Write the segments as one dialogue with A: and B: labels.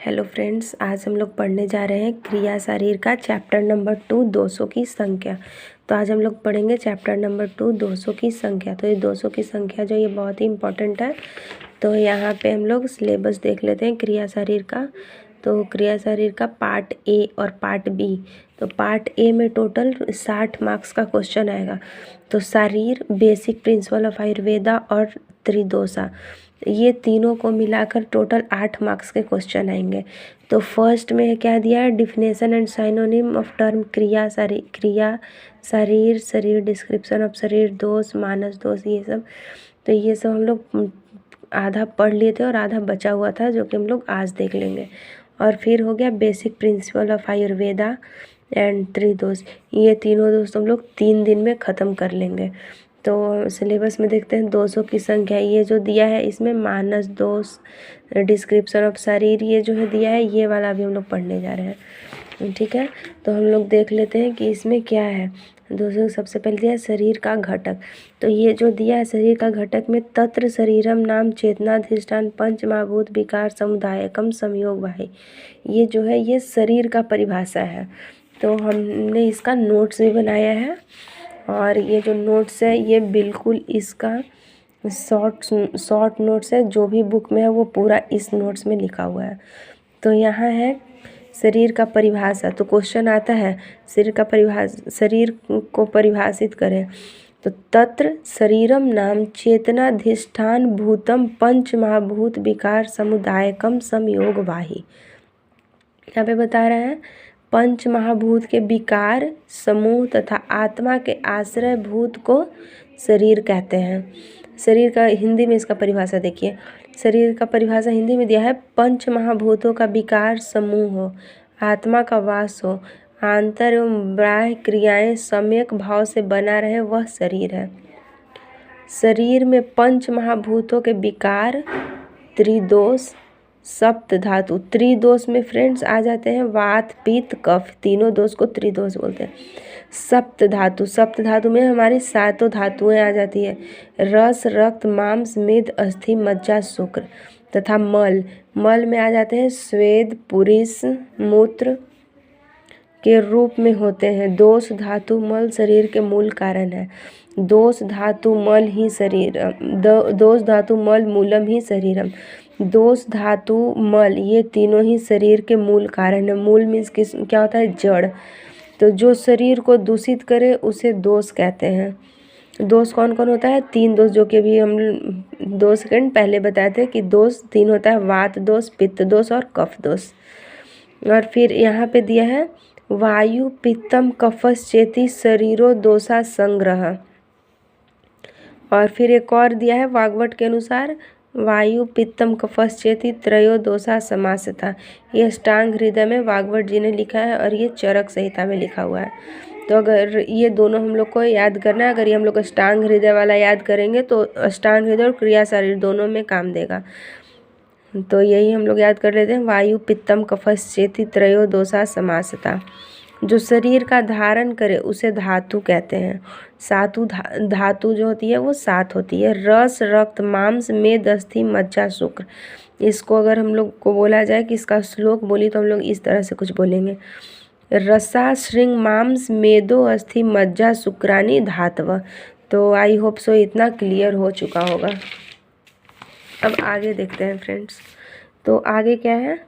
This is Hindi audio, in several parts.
A: हेलो फ्रेंड्स, आज हम लोग पढ़ने जा रहे हैं क्रिया शरीर का चैप्टर नंबर 2 200 की संख्या। तो आज हम लोग पढ़ेंगे चैप्टर नंबर 2 200 की संख्या। तो ये 200 की संख्या जो ये बहुत ही इम्पोर्टेंट है। तो यहाँ पे हम लोग सिलेबस देख लेते हैं क्रिया शरीर का। तो क्रिया शरीर का पार्ट ए और पार्ट बी। तो पार्ट ए में टोटल 60 मार्क्स का क्वेश्चन आएगा। तो शरीर, बेसिक प्रिंसिपल ऑफ आयुर्वेदा और त्रिदोषा, ये तीनों को मिलाकर टोटल 8 मार्क्स के क्वेश्चन आएंगे। तो फर्स्ट में क्या दिया है, definition and synonym of term क्रिया शरीर, शरीर डिस्क्रिप्शन ऑफ शरीर, दोष, मानस दोष, ये सब। तो ये सब हम लोग आधा पढ़ लिए थे और आधा बचा हुआ था जो कि हम लोग आज देख लेंगे। और फिर हो गया basic principle of Ayurveda and tridosha, ये तीनों दोस्त हम लोग 3 दिन में ख़त्म कर लेंगे। तो सिलेबस में देखते हैं 200 की संख्या ये जो दिया है, इसमें मानस दोष, डिस्क्रिप्शन ऑफ शरीर, ये जो है दिया है, ये वाला अभी हम लोग पढ़ने जा रहे हैं। ठीक है, तो हम लोग देख लेते हैं कि इसमें क्या है। 200 सबसे पहले दिया है शरीर का घटक। तो ये जो दिया है शरीर का घटक में तत्र शरीरम नाम चेतनाधिष्ठान पंच महाभूत विकार समुदायकम संयोग वाही, ये जो है ये शरीर का परिभाषा है। तो हमने इसका नोट्स भी बनाया है और ये जो नोट्स है ये बिल्कुल इसका शॉर्ट नोट्स है, जो भी बुक में है वो पूरा इस नोट्स में लिखा हुआ है। तो यहाँ है शरीर का परिभाषा। तो क्वेश्चन आता है शरीर को परिभाषित करें। तो तत्र शरीरम नाम चेतनाधिष्ठान भूतम पंच महाभूत विकार समुदायकम संयोग वाही। यहाँ पे बता रहे हैं पंच महाभूत के विकार समूह तथा आत्मा के आश्रय भूत को शरीर कहते हैं। शरीर का हिंदी में इसका परिभाषा देखिए। शरीर का परिभाषा हिंदी में दिया है, पंच महाभूतों का विकार समूह हो, आत्मा का वास हो, आंतर एवं बाह्य क्रियाएं सम्यक भाव से बना रहे, वह शरीर है। शरीर में पंच महाभूतों के विकार, त्रिदोष, सप्त धातु, त्रिदोष में फ्रेंड्स आ जाते हैं वात, पित्त, कफ, तीनों दोष को त्रिदोष बोलते हैं। सप्त धातु में हमारी 7 धातुएं आ जाती है, रस, रक्त, मांस, मेद, अस्थि, मज्जा, शुक्र। तथा मल में आ जाते हैं स्वेद, पुरुष, मूत्र के रूप में होते हैं। दोष धातु मल शरीर के मूल कारण है। दोष धातु मल ही शरीर, दोष धातु मल मूलम ही शरीरम। दोष धातु मल ये तीनों ही शरीर के मूल कारण है। मूल मीन्स क्या होता है, जड़। तो जो शरीर को दूषित करे उसे दोष कहते हैं। दोष कौन कौन होता है, 3 दोष, जो कि अभी हम 2 सेकंड पहले बताए थे कि दोष 3 होता है, वात दोष, पित्त दोष और कफ दोष। और फिर यहाँ पे दिया है वायु पित्तम कफश्चेति शरीरो दोषा संग्रह। और फिर एक और दिया है वाग्भट के अनुसार वायु पित्तम कफश्चेति त्रयो दोषा समासता। ये अष्टांग हृदय में वाग्भट जी ने लिखा है और ये चरक संहिता में लिखा हुआ है। तो अगर ये दोनों हम लोग को याद करना है, अगर ये हम लोग अष्टांग हृदय वाला याद करेंगे तो अष्टांग हृदय और क्रिया शरीर दोनों में काम देगा। तो यही हम लोग याद कर लेते हैं, वायु पित्तम कफश्चेति त्रयो दोषा समासता। जो शरीर का धारण करे उसे धातु कहते हैं। धातु जो होती है वो 7 होती है, रस, रक्त, मांस, मेद, अस्थि, मज्जा, शुक्र। इसको अगर हम लोग को बोला जाए कि इसका श्लोक बोली तो हम लोग इस तरह से कुछ बोलेंगे, रसा श्रृंग मांस मेदो अस्थि मज्जा शुक्रानी धातव। तो आई होप सो इतना क्लियर हो चुका होगा। अब आगे देखते हैं फ्रेंड्स। तो आगे क्या है,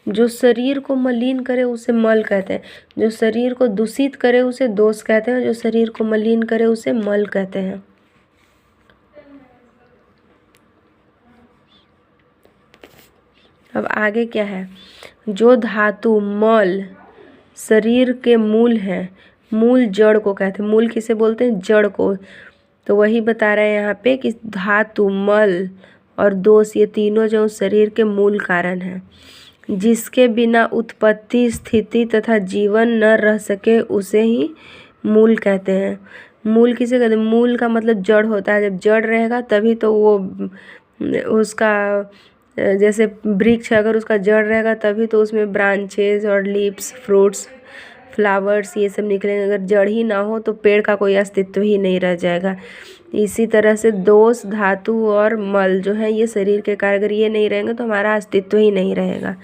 A: जो शरीर को मलिन करे उसे मल कहते हैं, जो शरीर को दूषित करे उसे दोष कहते हैं, जो शरीर को मलिन करे उसे मल कहते हैं। अब आगे क्या है, जो धातु मल शरीर के मूल हैं, मूल जड़ को कहते हैं। मूल किसे बोलते हैं, जड़ को। तो वही बता रहे हैं यहाँ पे कि धातु, मल और दोष ये तीनों जो शरीर के मूल कारण हैं, जिसके बिना उत्पत्ति, स्थिति तथा जीवन न रह सके उसे ही मूल कहते हैं। मूल किसे कहते हैं, मूल का मतलब जड़ होता है। जब जड़ रहेगा तभी तो वो उसका, जैसे वृक्ष अगर उसका जड़ रहेगा तभी तो उसमें ब्रांचेज और लीव्स, फ्रूट्स, फ्लावर्स ये सब निकलेंगे। अगर जड़ ही ना हो तो पेड़ का कोई अस्तित्व ही नहीं रह जाएगा। इसी तरह से दोष, धातु और मल जो है ये शरीर के कार्य, अगर ये नहीं रहेंगे तो हमारा अस्तित्व ही नहीं रहेगा।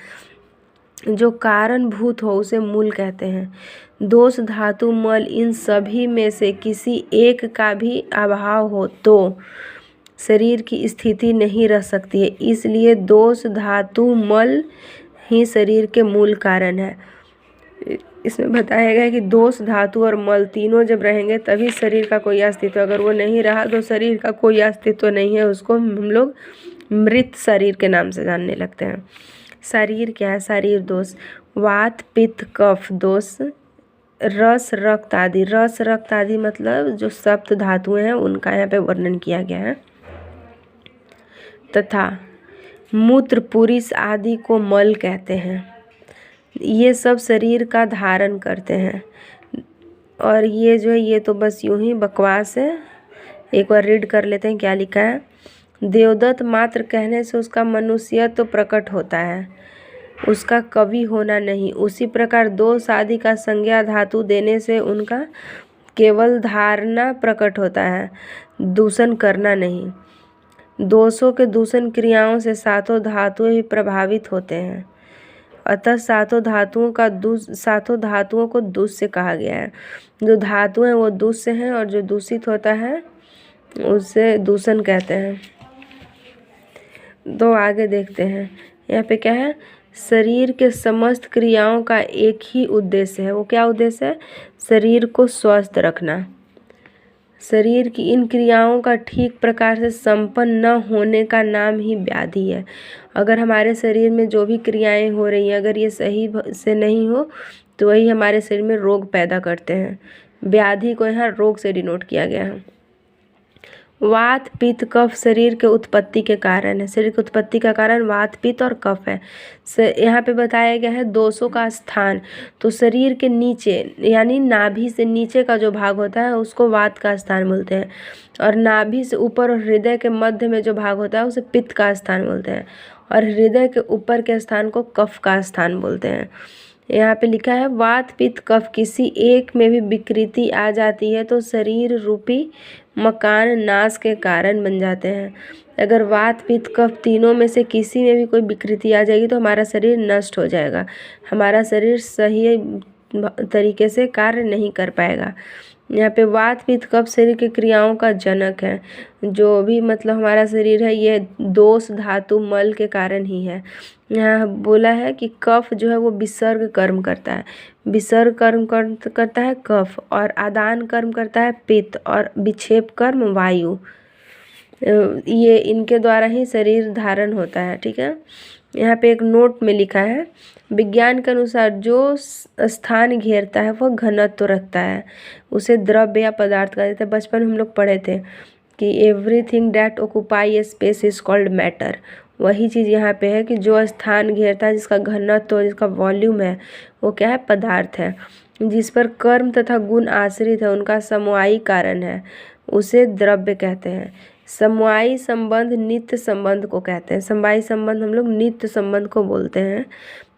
A: जो कारणभूत हो उसे मूल कहते हैं। दोष, धातु, मल इन सभी में से किसी एक का भी अभाव हो तो शरीर की स्थिति नहीं रह सकती है। इसलिए दोष, धातु, मल ही शरीर के मूल कारण है। इसमें बताया गया है कि दोष, धातु और मल तीनों जब रहेंगे तभी शरीर का कोई अस्तित्व, अगर वो नहीं रहा तो शरीर का कोई अस्तित्व नहीं है, उसको हम लोग मृत शरीर के नाम से जानने लगते हैं। शरीर क्या है? शरीर दोष वात, पित्त, कफ दोष, रस, रक्त आदि। रस, रक्त आदि मतलब जो सप्त धातुएं हैं उनका यहाँ पे वर्णन किया गया है। तथा मूत्र, पुरुष आदि को मल कहते हैं। ये सब शरीर का धारण करते हैं। और ये जो है ये तो बस यूं ही बकवास है। एक बार रीड कर लेते हैं क्या लिखा है। देवदत्त मात्र कहने से उसका मनुष्यत्व तो प्रकट होता है, उसका कवि होना नहीं। उसी प्रकार दोष आदि का संज्ञा धातु देने से उनका केवल धारणा प्रकट होता है, दूषण करना नहीं। दोषों के दूषण क्रियाओं से सातों धातुएं भी प्रभावित होते हैं। अतः सातों धातुओं को दूष्य कहा गया है। जो धातु हैं वो दूष्य हैं और जो दूषित होता है उसे दूषण कहते हैं। तो आगे देखते हैं यहाँ पे क्या है। शरीर के समस्त क्रियाओं का एक ही उद्देश्य है। वो क्या उद्देश्य है? शरीर को स्वस्थ रखना। शरीर की इन क्रियाओं का ठीक प्रकार से संपन्न न होने का नाम ही व्याधि है। अगर हमारे शरीर में जो भी क्रियाएं हो रही हैं अगर ये सही से नहीं हो तो वही हमारे शरीर में रोग पैदा करते हैं। व्याधि को यहाँ रोग से डिनोट किया गया है। वात, पित्त, कफ शरीर के उत्पत्ति के कारण है। शरीर की उत्पत्ति का कारण वात, पित्त और कफ है। यहाँ पे बताया गया है दोषों का स्थान। तो शरीर के नीचे यानी नाभि से नीचे का जो भाग होता है उसको वात का स्थान बोलते हैं, और नाभि से ऊपर और हृदय के मध्य में जो भाग होता है उसे पित्त का स्थान बोलते हैं, और हृदय के ऊपर के स्थान को कफ का स्थान बोलते हैं। यहाँ पे लिखा है वात, पित्त, कफ किसी एक में भी विकृति आ जाती है तो शरीर रूपी मकान नाश के कारण बन जाते हैं। अगर वात, पित्त, कफ तीनों में से किसी में भी कोई विकृति आ जाएगी तो हमारा शरीर नष्ट हो जाएगा, हमारा शरीर सही तरीके से कार्य नहीं कर पाएगा। यहाँ पे वात, पित्त, कफ शरीर की क्रियाओं का जनक है। जो भी मतलब हमारा शरीर है ये दोष, धातु, मल के कारण ही है। यहाँ बोला है कि कफ जो है वो विसर्ग कर्म करता है, विसर्ग कर्म करता है कफ, और आदान कर्म करता है पित्त, और विक्षेप कर्म वायु। ये इनके द्वारा ही शरीर धारण होता है। ठीक है। यहाँ पे एक नोट में लिखा है विज्ञान के अनुसार जो स्थान घेरता है वह घनत्व रखता है, उसे द्रव्य या पदार्थ कहते थे। बचपन में हम लोग पढ़े थे कि everything that occupy A space is called matter. वही चीज़ यहाँ पे है कि जो स्थान घेरता है, जिसका घनत्व, जिसका वॉल्यूम है, वो क्या है? पदार्थ है। जिस पर कर्म तथा गुण आश्रित है उनका समवायी कारण है, उसे द्रव्य कहते हैं। समवायी संबंध नित्य संबंध को कहते हैं। समवायी संबंध हम लोग नित्य संबंध को बोलते हैं।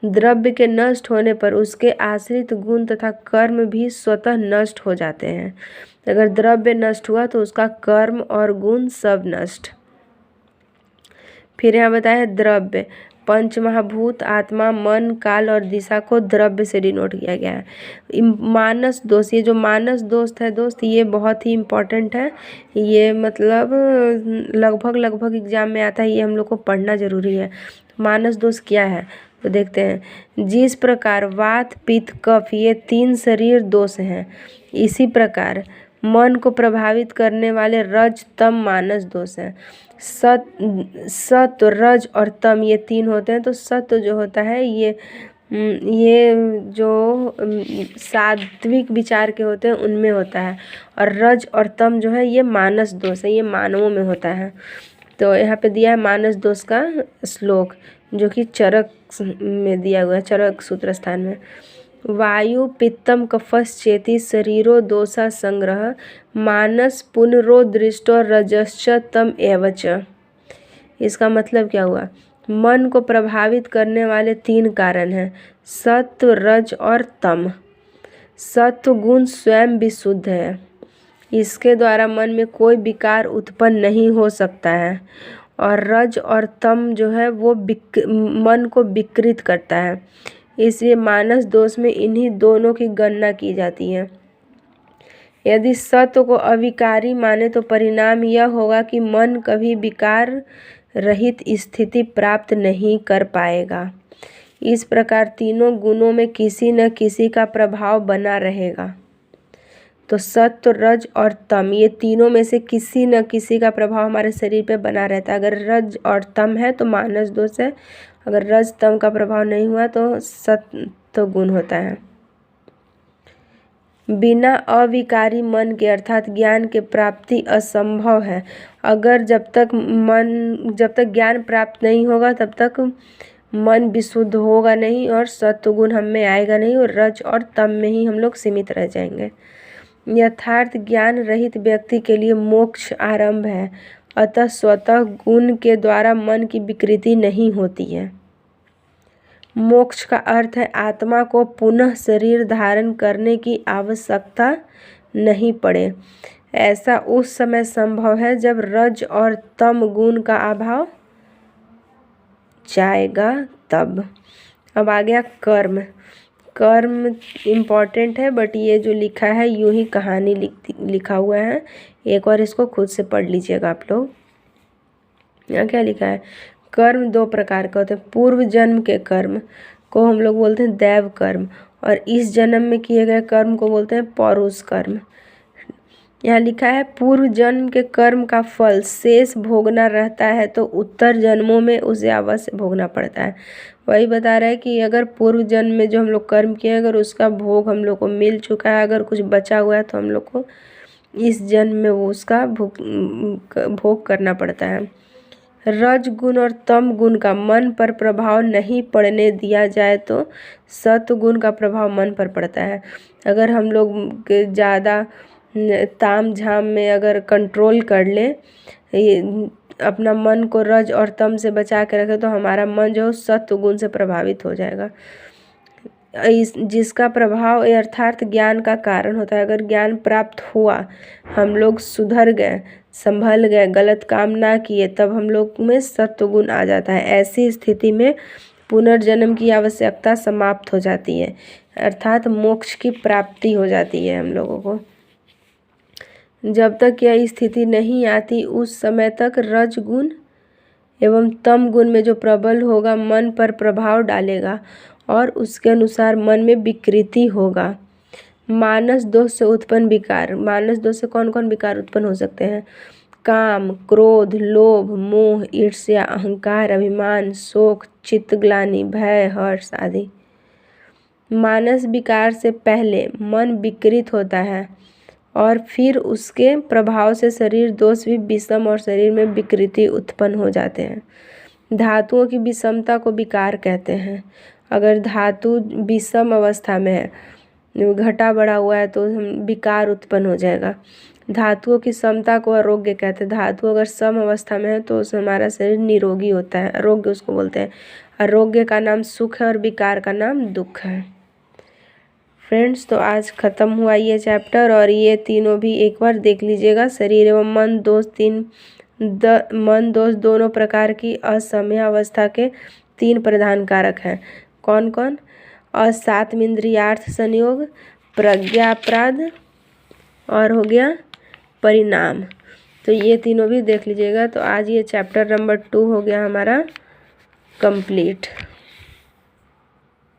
A: द्रव्य के नष्ट होने पर उसके आश्रित गुण तथा कर्म भी स्वतः नष्ट हो जाते हैं। अगर द्रव्य नष्ट हुआ तो उसका कर्म और गुण सब नष्ट। फिर यहाँ बताया द्रव्य, पंच महाभूत, आत्मा, मन, काल और दिशा को द्रव्य से डिनोट किया गया है। मानस दोष, ये जो मानस दोष है दोस्त, ये बहुत ही इम्पोर्टेंट है। ये मतलब लगभग एग्जाम में आता है, ये हम लोग को पढ़ना ज़रूरी है। मानस दोष क्या है तो देखते हैं। जिस प्रकार वात, पित्त, कफ ये तीन शरीर दोष हैं, इसी प्रकार मन को प्रभावित करने वाले रज, तम मानस दोष हैं। सत्व, रज और तम ये तीन होते हैं। तो सत्व जो होता है ये जो सात्विक विचार के होते हैं उनमें होता है, और रज और तम जो है ये मानस दोष है, ये मानवों में होता है। तो यहाँ पे दिया है मानस दोष का श्लोक जो कि चरक में दिया हुआ है, चरक सूत्र स्थान में। वायु, पित्तम, कफश्चेति शरीरो दोषा संग्रह, मानस पुनरो दृष्टो रजश्च तम एवच। इसका मतलब क्या हुआ? मन को प्रभावित करने वाले तीन कारण हैं, सत्व, रज और तम। सत्व गुण स्वयं विशुद्ध है, इसके द्वारा मन में कोई विकार उत्पन्न नहीं हो सकता है, और रज और तम जो है वो मन को विकृत करता है, इसलिए मानस दोष में इन्हीं दोनों की गणना की जाती है। यदि सत्व को अविकारी माने तो परिणाम यह होगा कि मन कभी विकार रहित स्थिति प्राप्त नहीं कर पाएगा। इस प्रकार तीनों गुणों में किसी न किसी का प्रभाव बना रहेगा। तो सत्व, रज और तम, ये तीनों में से किसी न किसी का प्रभाव हमारे शरीर पे बना रहता है। अगर रज और तम है तो मानस दोष है, अगर रज तम का प्रभाव नहीं हुआ तो सत्व गुण होता है। बिना अविकारी मन के अर्थात ज्ञान के प्राप्ति असंभव है। अगर जब तक ज्ञान प्राप्त नहीं होगा तब तक मन विशुद्ध होगा नहीं और सत्व गुण हम में आएगा नहीं और रज और तम में ही हम लोग सीमित रह जाएंगे। यथार्थ ज्ञान रहित व्यक्ति के लिए मोक्ष आरंभ है, अतः स्वतः गुण के द्वारा मन की विकृति नहीं होती है। मोक्ष का अर्थ है आत्मा को पुनः शरीर धारण करने की आवश्यकता नहीं पड़े। ऐसा उस समय संभव है जब रज और तम गुण का अभाव जाएगा तब। अब आ गया कर्म। कर्म इम्पॉर्टेंट है, बट ये जो लिखा है यूं ही कहानी लिखा हुआ है, एक बार इसको खुद से पढ़ लीजिएगा आप लोग। यहाँ क्या लिखा है? कर्म दो प्रकार के होते हैं। पूर्व जन्म के कर्म को हम लोग बोलते हैं दैव कर्म, और इस जन्म में किए गए कर्म को बोलते हैं पौरुष कर्म। यहाँ लिखा है पूर्व जन्म के कर्म का फल शेष भोगना रहता है तो उत्तर जन्मों में उसे अवश्य भोगना पड़ता है। वही बता रहा है कि अगर पूर्व जन्म में जो हम लोग कर्म किए अगर उसका भोग हम लोग को मिल चुका है, अगर कुछ बचा हुआ है तो हम लोग को इस जन्म में वो उसका भोग करना पड़ता है। रज गुण और तम गुण का मन पर प्रभाव नहीं पड़ने दिया जाए तो सत्व गुण का प्रभाव मन पर पड़ता है। अगर हम लोग ज़्यादा ताम झाम में अगर कंट्रोल कर ले, अपना मन को रज और तम से बचा के रखे, तो हमारा मन जो सत्व गुण से प्रभावित हो जाएगा, जिसका प्रभाव यथार्थ ज्ञान का कारण होता है। अगर ज्ञान प्राप्त हुआ, हम लोग सुधर गए, संभल गए, गलत काम ना किए, तब हम लोग में सत्व गुण आ जाता है। ऐसी स्थिति में पुनर्जन्म की आवश्यकता समाप्त हो जाती है, अर्थात मोक्ष की प्राप्ति हो जाती है हम लोगों को। जब तक यह स्थिति नहीं आती उस समय तक रज गुण एवं तम गुण में जो प्रबल होगा मन पर प्रभाव डालेगा और उसके अनुसार मन में विकृति होगा। मानस दोष से उत्पन्न विकार। मानस दोष से कौन कौन विकार उत्पन्न हो सकते हैं? काम, क्रोध, लोभ, मोह, ईर्ष्या, अहंकार, अभिमान, शोक, चित्तग्लानि, भय, हर्ष आदि। मानस विकार से पहले मन विकृत होता है और फिर उसके प्रभाव से शरीर दोष भी विषम और शरीर में विकृति उत्पन्न हो जाते हैं। धातुओं की विषमता को विकार कहते हैं। अगर धातु विषम अवस्था में है, घटा बढ़ा हुआ है, तो विकार उत्पन्न हो जाएगा। धातुओं की समता को आरोग्य कहते हैं। धातु अगर सम अवस्था में है तो हमारा शरीर निरोगी होता है, आरोग्य उसको बोलते हैं। आरोग्य का नाम सुख है और विकार का नाम दुख है। फ्रेंड्स, तो आज ख़त्म हुआ ये चैप्टर, और ये तीनों भी एक बार देख लीजिएगा। शरीर एवं मन दोष मन दोष दोनों प्रकार की असमयावस्था के 3 प्रधान कारक हैं। कौन कौन? असात्म इंद्रियार्थ संयोग, प्रज्ञा अपराध, और हो गया परिणाम। तो ये तीनों भी देख लीजिएगा। तो आज ये चैप्टर नंबर 2 हो गया हमारा कंप्लीट।